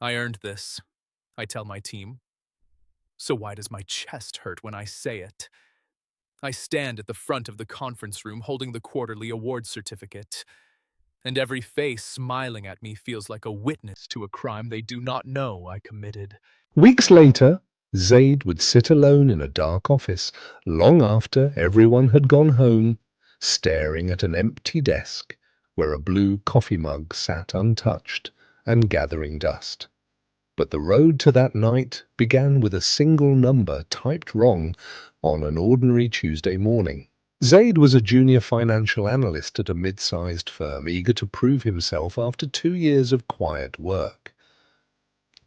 I earned this, I tell my team. So why does my chest hurt when I say it? I stand at the front of the conference room holding the quarterly award certificate, and every face smiling at me feels like a witness to a crime they do not know I committed. Weeks later, Zaid would sit alone in a dark office, long after everyone had gone home, staring at an empty desk where a blue coffee mug sat untouched and gathering dust. But the road to that night began with a single number typed wrong on an ordinary Tuesday morning. Zaid was a junior financial analyst at a mid-sized firm, eager to prove himself after 2 years of quiet work.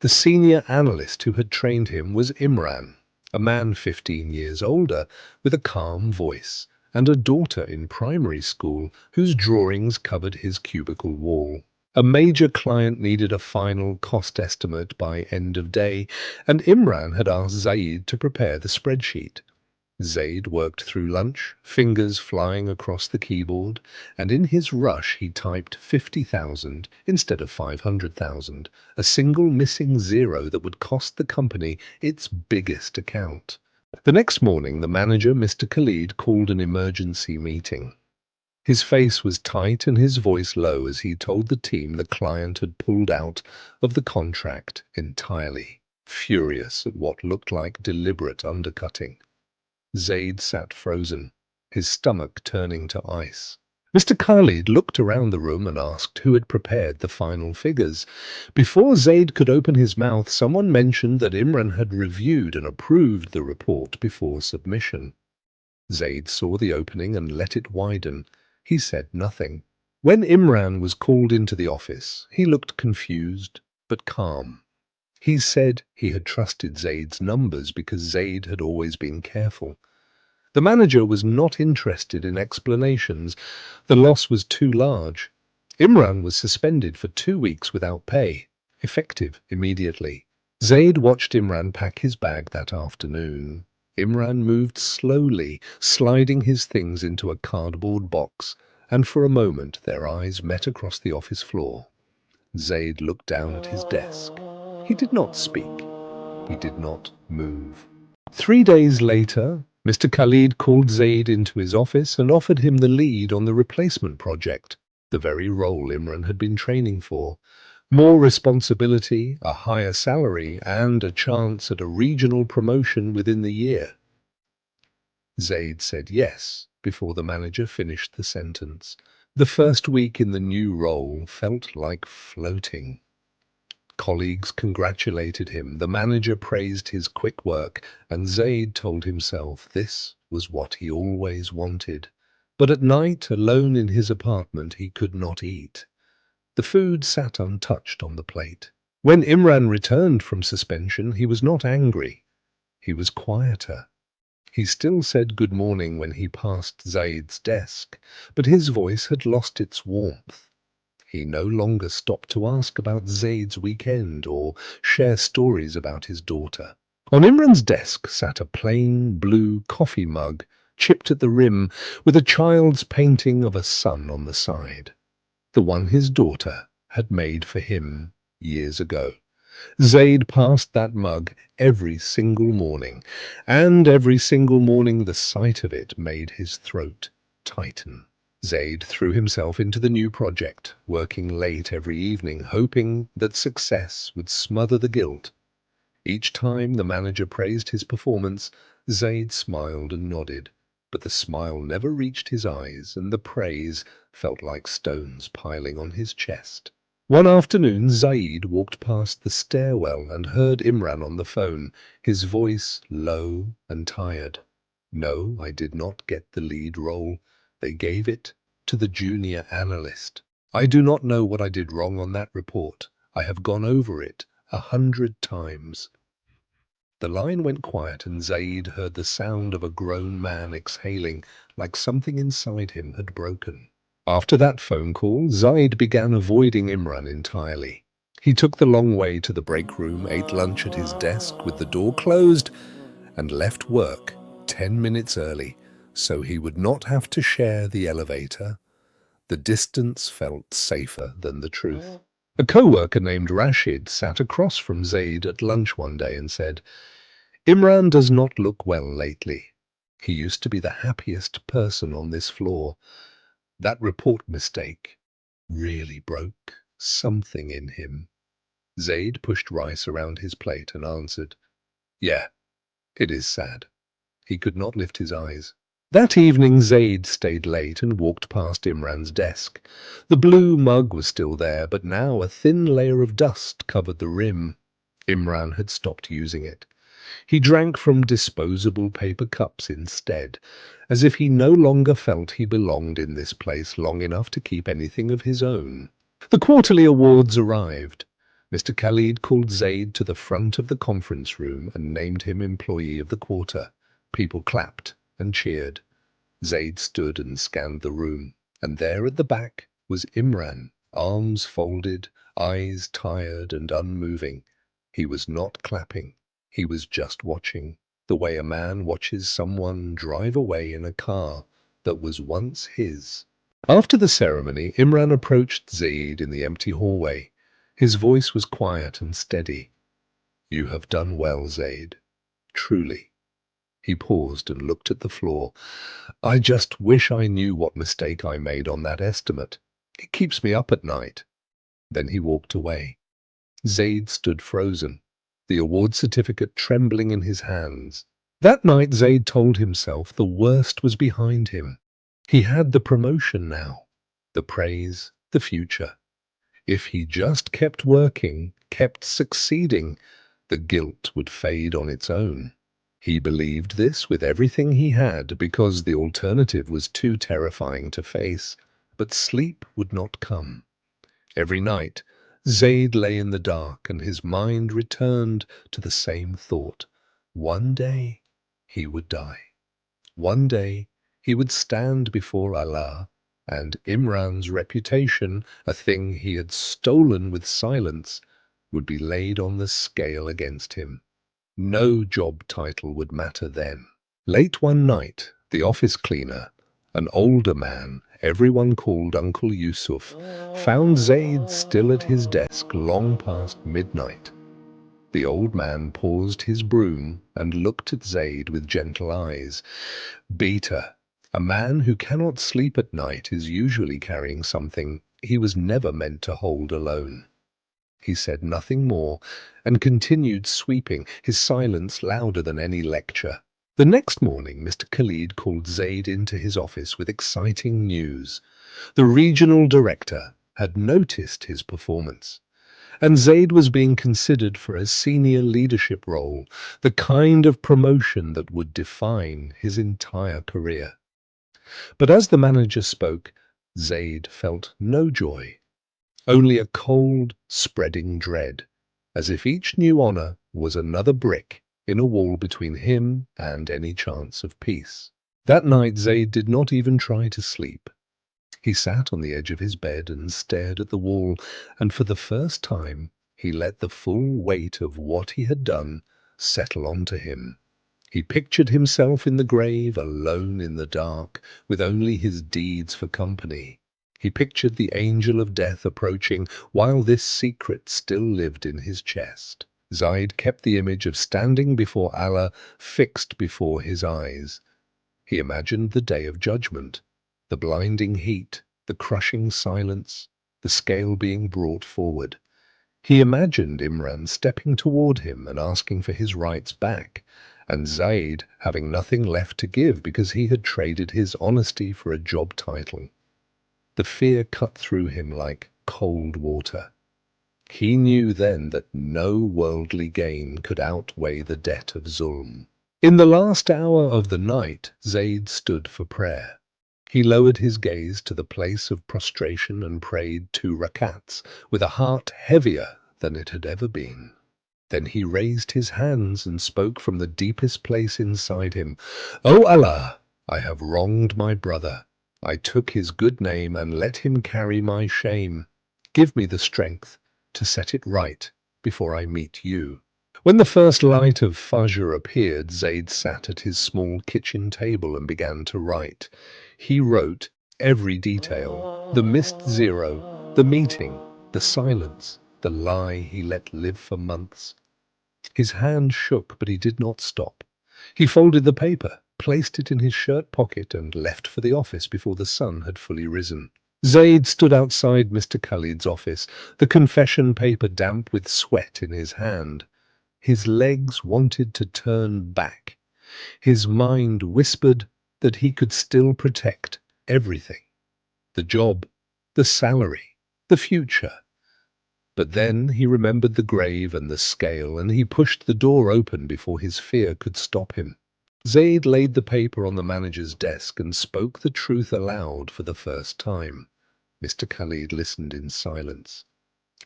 The senior analyst who had trained him was Imran, a man 15 years older, with a calm voice, and a daughter in primary school whose drawings covered his cubicle wall. A major client needed a final cost estimate by end of day, and Imran had asked Zaid to prepare the spreadsheet. Zaid worked through lunch, fingers flying across the keyboard, and in his rush he typed 50,000 instead of 500,000, a single missing zero that would cost the company its biggest account. The next morning, the manager, Mr. Khalid, called an emergency meeting. His face was tight and his voice low as he told the team the client had pulled out of the contract entirely, furious at what looked like deliberate undercutting. Zaid sat frozen, his stomach turning to ice. Mr. Khalid looked around the room and asked who had prepared the final figures. Before Zaid could open his mouth, someone mentioned that Imran had reviewed and approved the report before submission. Zaid saw the opening and let it widen. He said nothing. When Imran was called into the office, he looked confused but calm. He said he had trusted Zaid's numbers because Zaid had always been careful. The manager was not interested in explanations. The loss was too large. Imran was suspended for 2 weeks without pay, effective immediately. Zaid watched Imran pack his bag that afternoon. Imran moved slowly, sliding his things into a cardboard box, and for a moment their eyes met across the office floor. Zaid looked down at his desk. He did not speak. He did not move. 3 days later, Mr. Khalid called Zaid into his office and offered him the lead on the replacement project, the very role Imran had been training for. More responsibility, a higher salary, and a chance at a regional promotion within the year. Zaid said yes before the manager finished the sentence. The first week in the new role felt like floating. Colleagues congratulated him, the manager praised his quick work, and Zaid told himself this was what he always wanted. But at night, alone in his apartment, he could not eat. The food sat untouched on the plate. When Imran returned from suspension, he was not angry. He was quieter. He still said good morning when he passed Zaid's desk, but his voice had lost its warmth. He no longer stopped to ask about Zaid's weekend or share stories about his daughter. On Imran's desk sat a plain blue coffee mug, chipped at the rim, with a child's painting of a sun on the side, the one his daughter had made for him years ago. Zaid passed that mug every single morning, and every single morning the sight of it made his throat tighten. Zaid threw himself into the new project, working late every evening, hoping that success would smother the guilt. Each time the manager praised his performance, Zaid smiled and nodded, but the smile never reached his eyes, and the praise felt like stones piling on his chest. One afternoon, Zaid walked past the stairwell and heard Imran on the phone, his voice low and tired. No, I did not get the lead role. They gave it to the junior analyst. I do not know what I did wrong on that report. I have gone over it 100 times. The line went quiet and Zaid heard the sound of a grown man exhaling like something inside him had broken. After that phone call, Zaid began avoiding Imran entirely. He took the long way to the break room, ate lunch at his desk with the door closed, and left work 10 minutes early so he would not have to share the elevator. The distance felt safer than the truth. A co-worker named Rashid sat across from Zaid at lunch one day and said, "Imran does not look well lately. He used to be the happiest person on this floor. That report mistake really broke something in him." Zaid pushed rice around his plate and answered, "Yeah, it is sad." He could not lift his eyes. That evening Zaid stayed late and walked past Imran's desk. The blue mug was still there, but now a thin layer of dust covered the rim. Imran had stopped using it. He drank from disposable paper cups instead, as if he no longer felt he belonged in this place long enough to keep anything of his own. The quarterly awards arrived. Mr. Khalid called Zaid to the front of the conference room and named him Employee of the Quarter. People clapped and cheered. Zaid stood and scanned the room, and there at the back was Imran, arms folded, eyes tired and unmoving. He was not clapping. He was just watching, the way a man watches someone drive away in a car that was once his. After the ceremony, Imran approached Zaid in the empty hallway. His voice was quiet and steady. "You have done well, Zaid. Truly." He paused and looked at the floor. "I just wish I knew what mistake I made on that estimate. It keeps me up at night." Then he walked away. Zaid stood frozen, the award certificate trembling in his hands. That night Zaid told himself the worst was behind him. He had the promotion now, the praise, the future. If he just kept working, kept succeeding, the guilt would fade on its own. He believed this with everything he had because the alternative was too terrifying to face, but sleep would not come. Every night, Zaid lay in the dark and his mind returned to the same thought. One day he would die. One day he would stand before Allah, and Imran's reputation, a thing he had stolen with silence, would be laid on the scale against him. No job title would matter then. Late one night, the office cleaner, an older man everyone called Uncle Yusuf, found Zaid still at his desk long past midnight. The old man paused his broom and looked at Zaid with gentle eyes. "Beta, a man who cannot sleep at night is usually carrying something he was never meant to hold alone." He said nothing more and continued sweeping, his silence louder than any lecture. The next morning, Mr. Khalid called Zaid into his office with exciting news. The regional director had noticed his performance, and Zaid was being considered for a senior leadership role, the kind of promotion that would define his entire career. But as the manager spoke, Zaid felt no joy, only a cold, spreading dread, as if each new honor was another brick in a wall between him and any chance of peace. That night Zaid did not even try to sleep. He sat on the edge of his bed and stared at the wall, and for the first time he let the full weight of what he had done settle onto him. He pictured himself in the grave, alone in the dark, with only his deeds for company. He pictured the angel of death approaching while this secret still lived in his chest. Zaid kept the image of standing before Allah fixed before his eyes. He imagined the day of judgment, the blinding heat, the crushing silence, the scale being brought forward. He imagined Imran stepping toward him and asking for his rights back, and Zaid having nothing left to give because he had traded his honesty for a job title. The fear cut through him like cold water. He knew then that no worldly gain could outweigh the debt of Zulm. In the last hour of the night, Zaid stood for prayer. He lowered his gaze to the place of prostration and prayed 2 rakats with a heart heavier than it had ever been. Then he raised his hands and spoke from the deepest place inside him. "O Allah, I have wronged my brother. I took his good name and let him carry my shame. Give me the strength to set it right before I meet you." When the first light of Fajr appeared, Zaid sat at his small kitchen table and began to write. He wrote every detail, the missed zero, the meeting, The silence, the lie he let live for months. His hand shook, but he did not stop. He folded the paper, placed it in his shirt pocket, and left for the office before the sun had fully risen. Zaid stood outside Mr. Khalid's office, the confession paper damp with sweat in his hand. His legs wanted to turn back. His mind whispered that he could still protect everything: the job, the salary, the future. But then he remembered the grave and the scale, and he pushed the door open before his fear could stop him. Zaid laid the paper on the manager's desk and spoke the truth aloud for the first time. Mr. Khalid listened in silence,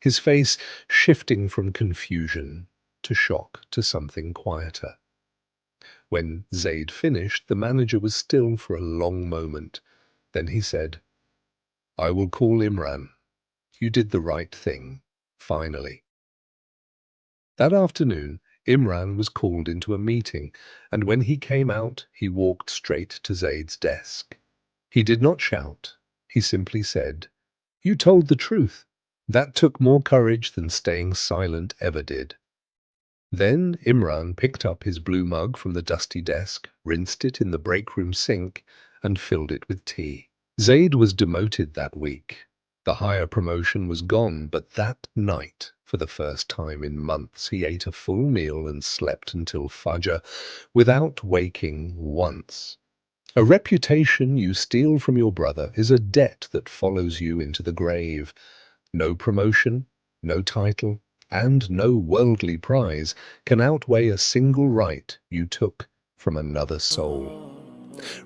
his face shifting from confusion to shock to something quieter. When Zaid finished, the manager was still for a long moment. Then he said, "I will call Imran. You did the right thing, finally." That afternoon, Imran was called into a meeting, and when he came out, he walked straight to Zaid's desk. He did not shout. He simply said, "You told the truth." That took more courage than staying silent ever did. Then Imran picked up his blue mug from the dusty desk, rinsed it in the break room sink, and filled it with tea. Zaid was demoted that week. The higher promotion was gone, but that night, for the first time in months, he ate a full meal and slept until Fajr without waking once. A reputation you steal from your brother is a debt that follows you into the grave. No promotion, no title, and no worldly prize can outweigh a single right you took from another soul.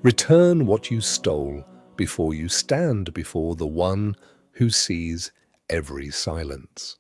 Return what you stole before you stand before the one who sees every silence.